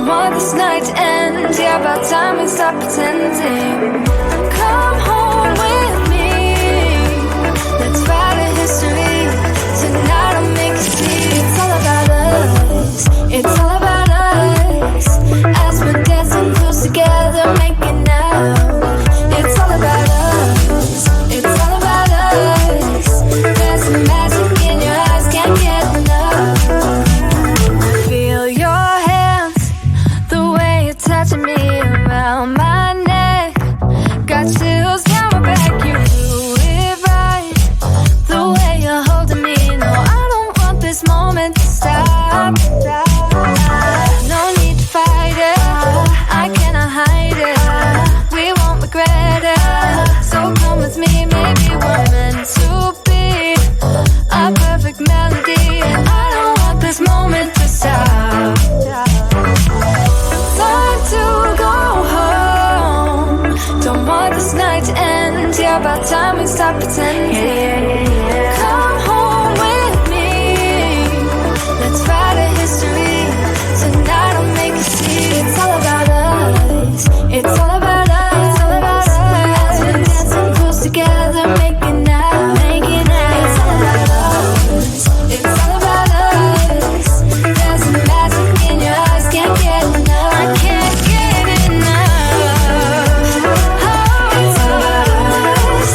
Don't want this night to end. Yeah, about time we stop pretending. Come home with me. Let's write a history. Tonight I'll make you see. It's all about us. It's all about us. As we're dancing close together, making out. It's all about us. It's all about us. There's some magic in your eyes, can't get enough. Feel your hands, the way you're touching me around my neck. Got chills down my back, you do it right. The way you're holding me, no, I don't want this moment to stop. No need to fight it, I cannot hide it. We won't regret it, so come with me, maybe we're meant to be. A perfect melody, and I don't want this moment to stop. Time to go home. Don't want this night to end. Yeah, about time we stop pretending. Come home with me. Let's write a history. Tonight I'll make you see. It's all about us. It's all about us. It's all about us. As we're dancing close together, making out, making out. It's all about us. It's all about us. There's some magic in your eyes, can't get enough. I can't get enough. Oh, it's all about us.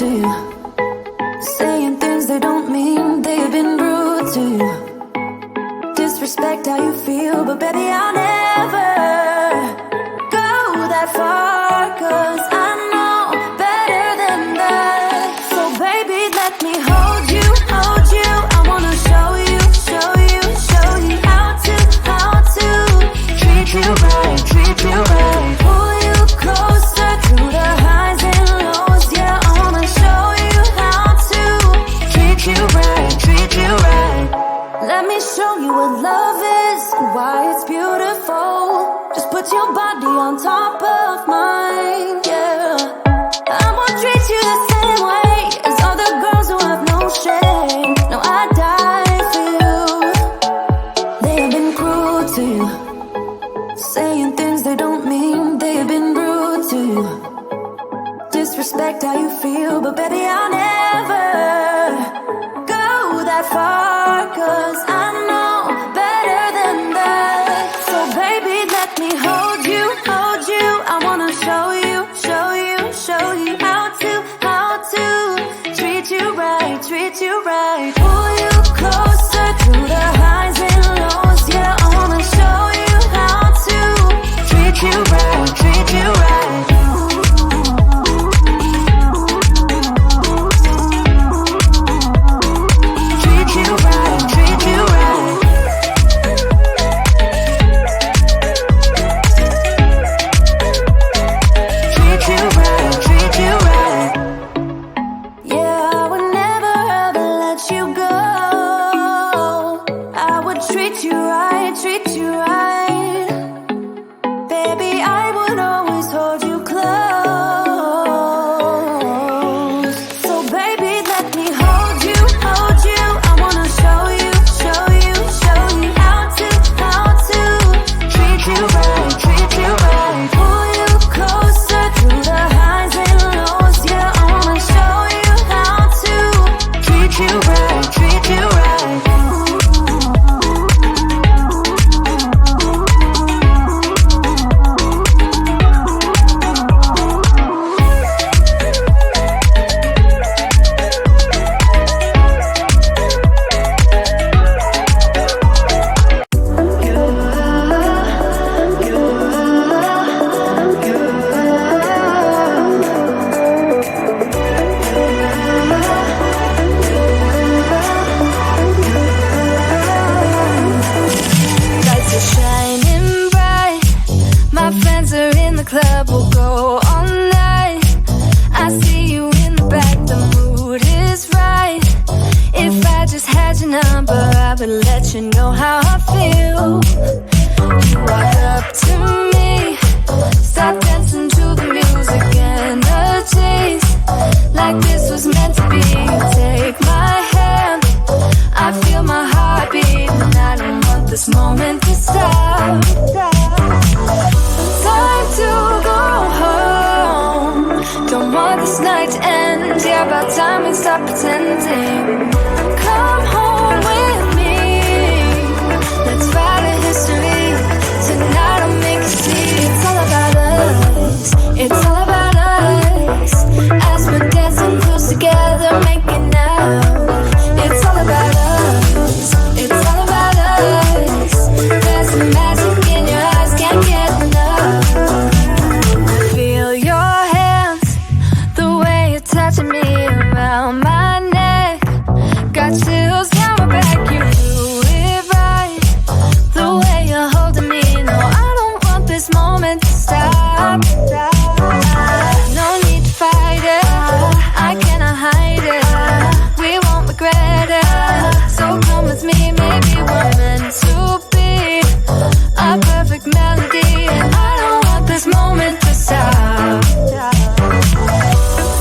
to you, saying things they don't mean. They have been rude to you, disrespect how you feel. But baby, I'll never go that far, 'cause I know better than that. So baby, let me hold you, hold you. I wanna show you, show you, show you how to treat you right, treat you right. Pull you closer through the highs and lows. Yeah, I wanna show you how to treat you right, treat you right. Let me show you what love is and why it's beautiful. Just put your body on top of mine, yeah. I won't treat you the same way as other girls who have no shame. No, I die for you. They have been cruel to you, saying things they don't mean. They have been rude to you, disrespect how you feel. But baby, I'll never go that far, 'cause I know better than that. So baby, let me hold you, hold you. I wanna show you, show you, show you how to treat you right, treat you right. Pull you closer through the highs and lows. Yeah, I wanna show you how to treat you right, treat you right. Treat you right, treat you right. Treat you right, treat you right. Yeah, I would never ever let you go. I would treat you right, treat you right. Baby, I would always hold you close. So baby, let me hold you, hold you. I wanna show you, show you, show you how to treat you right, treat you right. Pull you closer through the highs and lows. Yeah, I wanna show you how to treat you right, treat you right. Lights are shining bright. My friends are in the club, we'll go all night. I see you in the back, the mood is right. If I just had your number, I would let you know how I feel. You walk up to me, start dancing to the music, energies like this was meant to be. Take my hand, I feel my heart beat, and I don't want this moment to stop. Time to go home, don't want this night to end. Yeah, about time we stop pretending. Come home with me, let's write a history. Tonight I'll make you see it's all about us, it's all about us. As we're dancing close together, making out. It's all about us, it's all about us. There's some magic in your eyes, can't get enough. Feel your hands, the way you're touching me around my neck. Got chills down my back, you do it right. The way you're holding me, no, I don't want this moment to stop. No need to fight it, I cannot hide it. We won't regret it, so come with me, maybe we're meant to be. A perfect melody, and I don't want this moment to stop.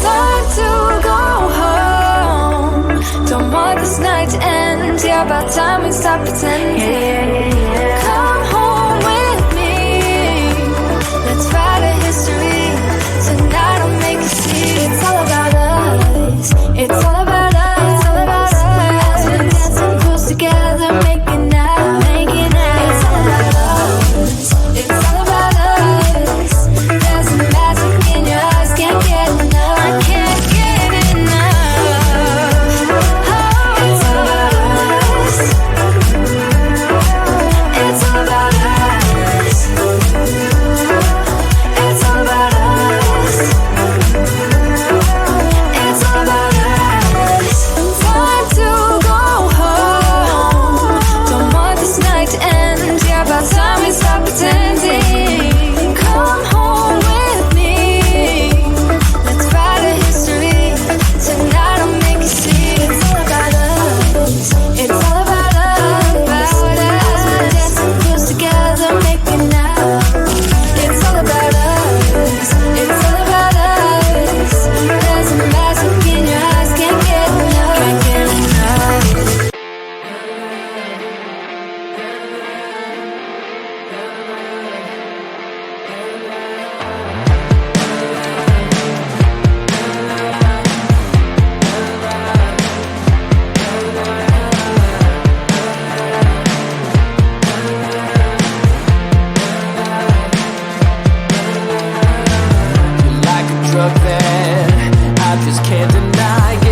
Time to go home, don't want this night to end. Yeah, about time we stop pretending. Come home with me, let's write a history. Tonight I'll make you see it's all about us, it's all about us, it's all about us. As we're dancing close together, making out, making out. It's all about us, it's all about us. There's some magic in your eyes, can't get enough, I can't get enough. like